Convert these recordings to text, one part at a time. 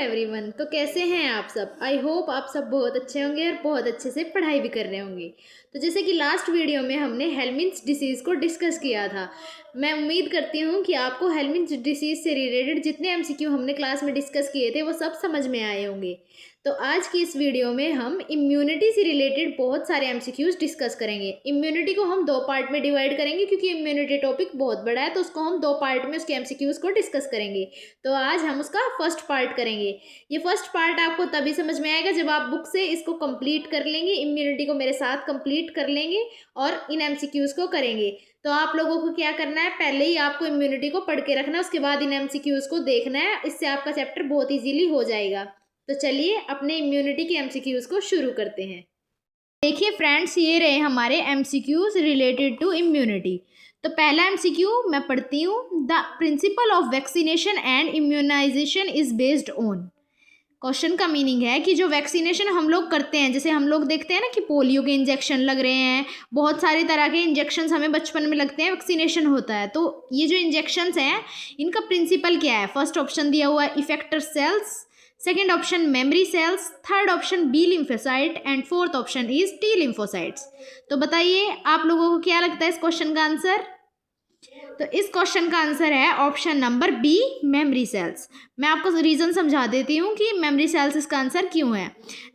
Everyone. तो कैसे हैं आप सब? आई होप आप सब बहुत अच्छे होंगे और बहुत अच्छे से पढ़ाई भी कर रहे होंगे। तो जैसे कि लास्ट वीडियो में हमने हेलमिंथ डिसीज़ को डिस्कस किया था, मैं उम्मीद करती हूँ कि आपको हेलमिंथ डिसीज़ से रिलेटेड जितने एमसीक्यू हमने क्लास में डिस्कस किए थे वो सब समझ में आए होंगे। तो आज की इस वीडियो में हम इम्यूनिटी से रिलेटेड बहुत सारे एमसीक्यूज डिस्कस करेंगे। इम्यूनिटी को हम दो पार्ट में डिवाइड करेंगे क्योंकि इम्यूनिटी टॉपिक बहुत बड़ा है, तो उसको हम दो पार्ट में उसके एमसीक्यूज को डिस्कस करेंगे। तो आज हम उसका फर्स्ट पार्ट करेंगे। ये फर्स्ट पार्ट आपको तभी समझ में आएगा जब आप बुक से इसको कंप्लीट कर लेंगे, इम्यूनिटी को मेरे साथ कंप्लीट कर लेंगे और इन एमसीक्यूज को करेंगे। तो आप लोगों को क्या करना है, पहले ही आपको इम्यूनिटी को पढ़ के रखना है, उसके बाद इन एमसीक्यूज को देखना है। इससे आपका चैप्टर बहुत ईजीली हो जाएगा। तो चलिए अपने इम्यूनिटी के एमसीक्यूज को शुरू करते हैं। देखिए फ्रेंड्स, ये रहे हमारे एमसीक्यूज रिलेटेड टू इम्यूनिटी। तो पहला एमसीक्यू मैं पढ़ती हूँ। The principle of vaccination and immunization is based on. Question का मीनिंग है कि जो वैक्सीनेशन हम लोग करते हैं, जैसे हम लोग देखते हैं ना कि पोलियो के इंजेक्शन लग रहे हैं, बहुत सारी तरह के इंजेक्शंस हमें बचपन में लगते हैं, वैक्सीनेशन होता है। तो ये जो इंजेक्शंस हैं इनका प्रिंसिपल क्या है? फर्स्ट ऑप्शन दिया हुआ है effector cells, second option memory cells, third option B lymphocyte and fourth option is T lymphocytes. तो बताइए आप लोगों को क्या लगता है इस क्वेश्चन का आंसर? तो इस क्वेश्चन का आंसर है option number B, memory cells. मैं आपको रीज़न समझा देती हूँ कि मेमरी सेल्स इसका आंसर क्यों है।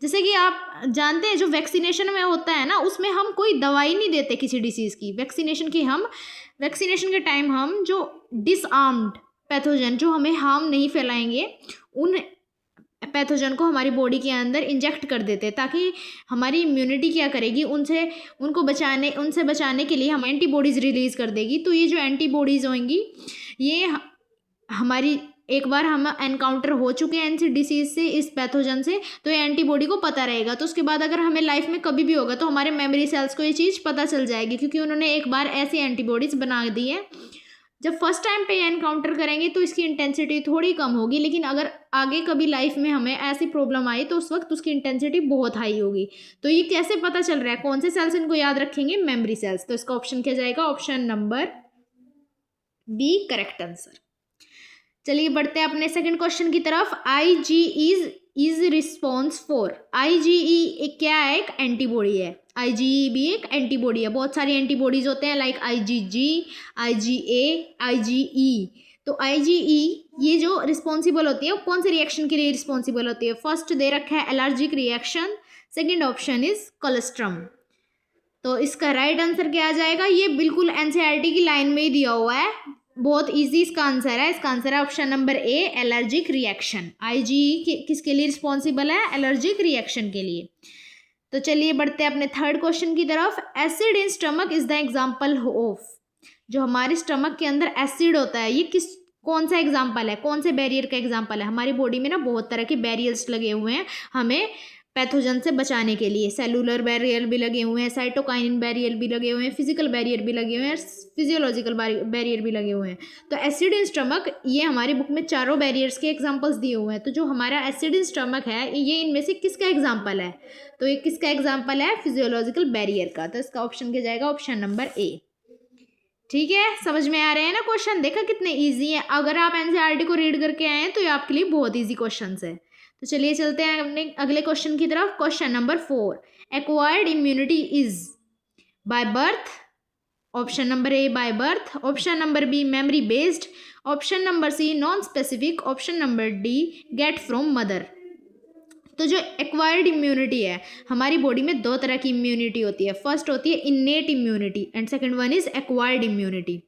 जैसे कि आप जानते हैं जो वैक्सीनेशन में होता है ना, उसमें हम कोई दवाई नहीं देते किसी डिसीज़ की। वैक्सीनेशन के टाइम हम जो डिसआर्म्ड पैथोजन जो हमें हार्म नहीं फैलाएंगे, उन पैथोजन को हमारी बॉडी के अंदर इंजेक्ट कर देते हैं, ताकि हमारी इम्यूनिटी क्या करेगी, उनसे बचाने के लिए हम एंटीबॉडीज़ रिलीज़ कर देगी। तो ये जो एंटीबॉडीज़ होंगी ये हमारी एक बार हम एनकाउंटर हो चुके हैं इस डिसीज़ से, इस पैथोजन से, तो ये एंटीबॉडी को पता रहेगा। तो उसके बाद अगर हमें लाइफ में कभी भी होगा तो हमारे मेमोरी सेल्स को ये चीज़ पता चल जाएगी, क्योंकि उन्होंने एक बार ऐसी एंटीबॉडीज़ बना दी है। जब फर्स्ट टाइम पे एनकाउंटर करेंगे तो इसकी इंटेंसिटी थोड़ी कम होगी, लेकिन अगर आगे कभी लाइफ में हमें ऐसी प्रॉब्लम आई तो उस वक्त उसकी इंटेंसिटी बहुत हाई होगी। तो ये कैसे पता चल रहा है? कौन से सेल्स इनको याद रखेंगे? Memory cells. तो इसका ऑप्शन क्या जाएगा? Option number B correct answer. चलिए बढ़ते हैं अपने सेकंड क्वेश्चन की तरफ। IgE is response for. IgE क्या है? एक एंटीबॉडी है। IgE भी एक एंटीबॉडी है। बहुत सारी एंटीबॉडीज होते हैं लाइक IgG, IgA, IgE। तो IgE ये जो रिस्पॉन्सिबल होती है वो कौन से रिएक्शन के लिए रिस्पॉन्सिबल होती है? फर्स्ट दे रखा है allergic reaction, second option is colostrum. तो इसका राइट आंसर क्या आ जाएगा? ये बिल्कुल NCERT की लाइन में ही दिया हुआ है, बहुत इजी इसका आंसर है। इसका आंसर है ऑप्शन नंबर ए, एलर्जिक रिएक्शन। IgE किसके लिए रिस्पॉन्सिबल है? एलर्जिक रिएक्शन के लिए। तो चलिए बढ़ते हैं अपने थर्ड क्वेश्चन की तरफ। Acid in stomach is the example of. जो हमारे स्टमक के अंदर एसिड होता है ये कौन सा एग्जाम्पल है? कौन से बैरियर का एग्जाम्पल है? हमारी बॉडी में ना बहुत तरह के बैरियर्स लगे हुए हैं हमें पैथोजन से बचाने के लिए। सेलुलर बैरियर भी लगे हुए हैं, साइटोकाइनिन बैरियर भी लगे हुए हैं, फिजिकल बैरियर भी लगे हुए हैं, फिजियोलॉजिकल बैरियर भी लगे हुए हैं। तो एसिड इन स्टमक, ये हमारी बुक में चारों बैरियर्स के एग्जांपल्स दिए हुए हैं। तो जो हमारा एसिड इन स्टमक है ये इनमें से किसका एग्जाम्पल है? तो ये किसका एग्जाम्पल है? फिजियोलॉजिकल बैरियर का। तो इसका ऑप्शन क्या जाएगा? ऑप्शन नंबर ए। ठीक है, समझ में आ रहे हैं ना क्वेश्चन? देखा कितने ईजी है। अगर आप NCERT को रीड करके आए हैं तो ये आपके लिए बहुत ईजी क्वेश्चन है। तो चलिए चलते हैं अपने अगले क्वेश्चन की तरफ। Question number 4, acquired immunity is by birth. Option number A by birth, option number B memory based, option number C non specific, option number D get from mother. तो जो एक्वायर्ड इम्यूनिटी है, हमारी body में दो तरह की immunity होती है। फर्स्ट होती है innate immunity and second one is acquired immunity.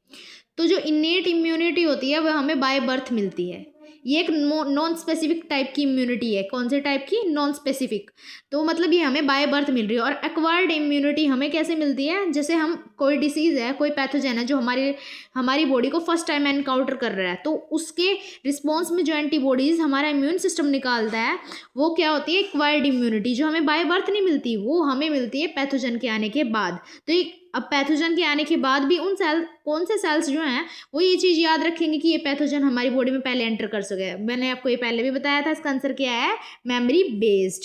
तो जो इन्नेट इम्यूनिटी होती है वह हमें बाय बर्थ मिलती है। ये एक नॉन स्पेसिफिक टाइप की इम्यूनिटी है। कौन से टाइप की? Non specific. तो मतलब ये हमें बाय बर्थ मिल रही है। और एक्वायर्ड इम्यूनिटी हमें कैसे मिलती है? जैसे हम कोई डिसीज़ है, कोई पैथोजन है जो हमारी बॉडी को फर्स्ट टाइम एनकाउंटर कर रहा है, तो उसके रिस्पॉन्स में जो एंटीबॉडीज़ हमारा इम्यून सिस्टम निकालता है वो क्या होती है? एक्वायर्ड इम्यूनिटी, जो हमें बाय बर्थ नहीं मिलती, वो हमें मिलती है पैथोजन के आने के बाद। तो अब पैथोजन के आने के बाद भी कौन से सेल्स जो हैं वो ये चीज़ याद रखेंगे कि ये पैथोजन हमारी बॉडी में पहले एंटर कर सके। मैंने आपको ये पहले भी बताया था। इसका आंसर क्या है? Memory based.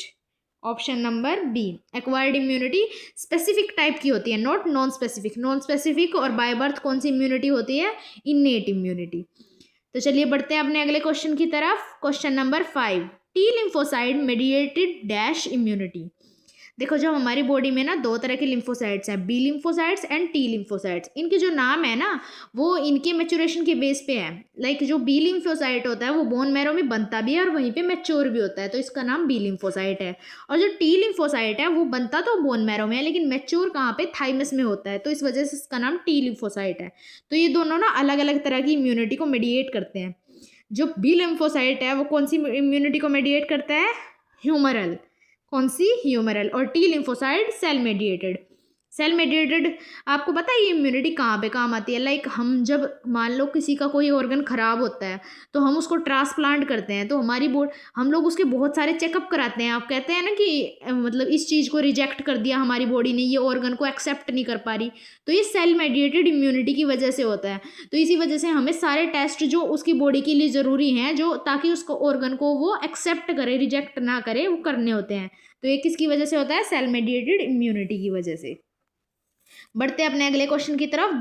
Option number B. Acquired immunity specific type की होती है, not non specific. Non specific और बाय बर्थ कौन सी इम्यूनिटी होती है? Innate immunity. तो चलिए बढ़ते हैं अपने अगले क्वेश्चन की तरफ। Question number 5, T lymphocyte mediated dash immunity. देखो जब हमारी बॉडी में ना दो तरह के लिम्फोसाइट्स हैं, B lymphocytes and T lymphocytes. इनके जो नाम है ना वो इनके मैच्योरेशन के बेस पे है। लाइक जो बी लिम्फोसाइट होता है वो बोन मैरो में बनता भी है और वहीं पे मैच्योर भी होता है, तो इसका नाम बी लिम्फोसाइट है। और जो टी लिम्फोसाइट है वो बनता तो बोन मैरो में है लेकिन मैच्योर कहाँ पे, थाइमस में होता है, तो इस वजह से इसका नाम टी लिम्फोसाइट है। तो ये दोनों ना अलग अलग तरह की इम्यूनिटी को मेडिएट करते हैं। जो बी लिम्फोसाइट है वो कौन सी इम्यूनिटी को मेडिएट करता है, ह्यूमरल। कौन सी, ह्यूमरल। और T lymphocyte cell mediated. Cell mediated आपको पता है ये इम्यूनिटी कहाँ पे काम आती है। लाइक हम जब मान लो किसी का कोई ऑर्गन ख़राब होता है तो हम उसको ट्रांसप्लांट करते हैं, तो हमारी हम लोग उसके बहुत सारे चेकअप कराते हैं। आप कहते हैं ना कि मतलब इस चीज़ को रिजेक्ट कर दिया हमारी बॉडी ने, ये ऑर्गन को एक्सेप्ट नहीं कर पा रही, तो ये सेल मेडिएटेड इम्यूनिटी की वजह से होता है। तो इसी वजह से हमें सारे टेस्ट जो उसकी बॉडी के लिए ज़रूरी हैं, जो ताकि उसको ऑर्गन को वो एक्सेप्ट करे, रिजेक्ट ना करे, वो करने होते हैं। तो ये किसकी वजह से होता है, सेल मेडिएटेड इम्यूनिटी की वजह से। बढ़ते अपने अगले क्वेश्चन की तरफ।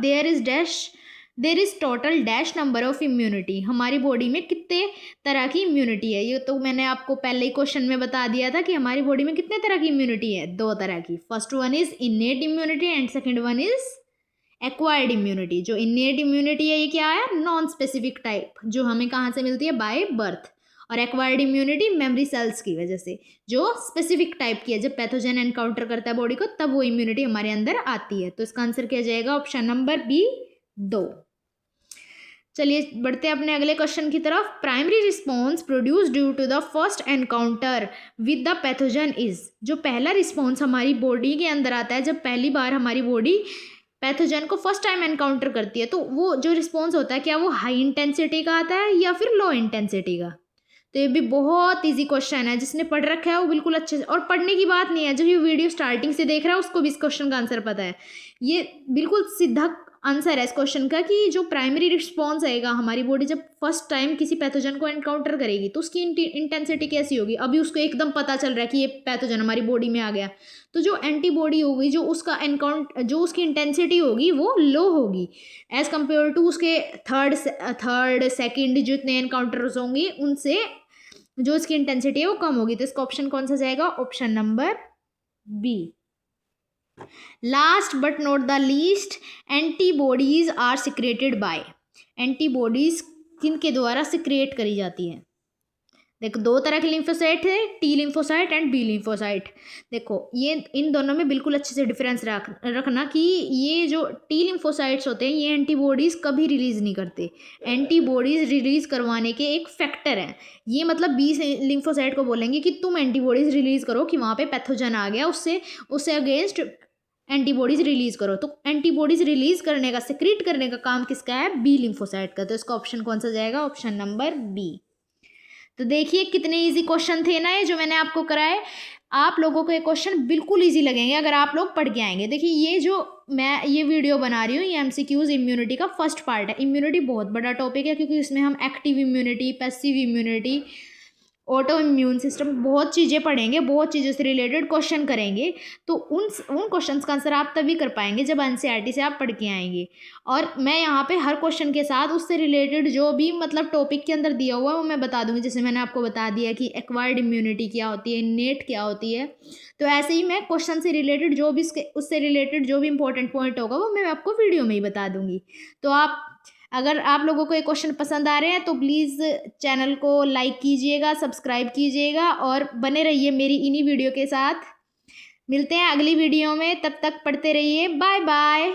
There is total dash number of immunity. हमारी बॉडी में कितने तरह की इम्यूनिटी है, ये तो मैंने आपको पहले ही क्वेश्चन में बता दिया था कि हमारी बॉडी में कितने तरह की इम्यूनिटी है, दो तरह की। First one is innate immunity and second one is acquired immunity. जो इन्नेट इम्यूनिटी है ये क्या है, नॉन स्पेसिफिक टाइप, जो हमें कहाँ से मिलती है, बाय बर्थ। और एक्वायर्ड इम्यूनिटी मेमोरी सेल्स की वजह से, जो स्पेसिफिक टाइप की है, जब पैथोजन एनकाउंटर करता है बॉडी को तब वो इम्यूनिटी हमारे अंदर आती है। तो इसका आंसर क्या जाएगा, ऑप्शन नंबर बी, 2। चलिए बढ़ते हैं अपने अगले क्वेश्चन की तरफ। Primary response produce due to the first encounter with the pathogen is. जो पहला रिस्पॉन्स हमारी बॉडी के अंदर आता है, जब पहली बार हमारी बॉडी पैथोजन को फर्स्ट टाइम एनकाउंटर करती है, तो वो जो रिस्पॉन्स होता है क्या वो हाई इंटेंसिटी का आता है या फिर लो इंटेंसिटी का। तो ये भी बहुत इजी क्वेश्चन है, जिसने पढ़ रखा है वो बिल्कुल अच्छे से, और पढ़ने की बात नहीं है, जो ये वीडियो स्टार्टिंग से देख रहा है उसको भी इस क्वेश्चन का आंसर पता है। ये बिल्कुल सीधा आंसर है इस क्वेश्चन का कि जो प्राइमरी रिस्पॉन्स आएगा, हमारी बॉडी जब फर्स्ट टाइम किसी पैथोजन को एनकाउंटर करेगी तो उसकी इंटेंसिटी कैसी होगी। अभी उसको एकदम पता चल रहा है कि ये पैथोजन हमारी बॉडी में आ गया, तो जो एंटीबॉडी होगी, जो उसकी इंटेंसिटी होगी वो लो होगी एज कम्पेयर टू उसके थर्ड सेकेंड जितने एनकाउंटर्स होंगे उनसे जो उसकी इंटेंसिटी है वो कम होगी। तो इसका ऑप्शन कौन सा जाएगा, option number B. Last but not the least, antibodies are secreted by. Antibodies किनके द्वारा सिक्रेट करी जाती है। देखो दो तरह के लिम्फोसाइट है, T lymphocyte and B lymphocyte. देखो ये इन दोनों में बिल्कुल अच्छे से डिफरेंस रखना कि ये जो टी लिम्फोसाइट्स होते हैं ये एंटीबॉडीज़ कभी रिलीज़ नहीं करते। एंटीबॉडीज़ रिलीज़ करवाने के एक फैक्टर है। ये मतलब बी लिम्फोसाइट को बोलेंगे कि तुम एंटीबॉडीज़ रिलीज़ करो कि वहाँ पे पैथोजन आ गया, उससे अगेंस्ट एंटीबॉडीज़ रिलीज़ करो। तो एंटीबॉडीज़ रिलीज़ करने का, सिक्रीट करने का काम किसका है, बी लिम्फोसाइट का। तो इसका ऑप्शन कौन सा जाएगा, ऑप्शन नंबर बी। तो देखिए कितने इजी क्वेश्चन थे ना ये जो मैंने आपको कराए। आप लोगों को ये क्वेश्चन बिल्कुल इजी लगेंगे अगर आप लोग पढ़ के आएंगे। देखिए ये जो मैं ये वीडियो बना रही हूँ ये एमसीक्यूज इम्यूनिटी का फर्स्ट पार्ट है। इम्यूनिटी बहुत बड़ा टॉपिक है क्योंकि इसमें हम active immunity, passive immunity, auto immune system, बहुत चीज़ें पढ़ेंगे, बहुत चीज़ों से रिलेटेड क्वेश्चन करेंगे। तो उन क्वेश्चंस का आंसर आप तभी कर पाएंगे जब एनसीईआरटी से आप पढ़ के आएंगे। और मैं यहाँ पे हर क्वेश्चन के साथ उससे रिलेटेड जो भी मतलब टॉपिक के अंदर दिया हुआ है वो मैं बता दूँगी। जैसे मैंने आपको बता दिया कि एक्वायर्ड इम्यूनिटी क्या होती है, नेट क्या होती है, तो ऐसे ही मैं क्वेश्चन से रिलेटेड जो भी उससे रिलेटेड जो भी इंपॉर्टेंट पॉइंट होगा वो मैं आपको वीडियो में ही बता दूँगी। तो अगर आप लोगों को ये क्वेश्चन पसंद आ रहे हैं तो प्लीज़ चैनल को लाइक कीजिएगा, सब्सक्राइब कीजिएगा और बने रहिए मेरी इन्हीं वीडियो के साथ। मिलते हैं अगली वीडियो में, तब तक पढ़ते रहिए। Bye bye.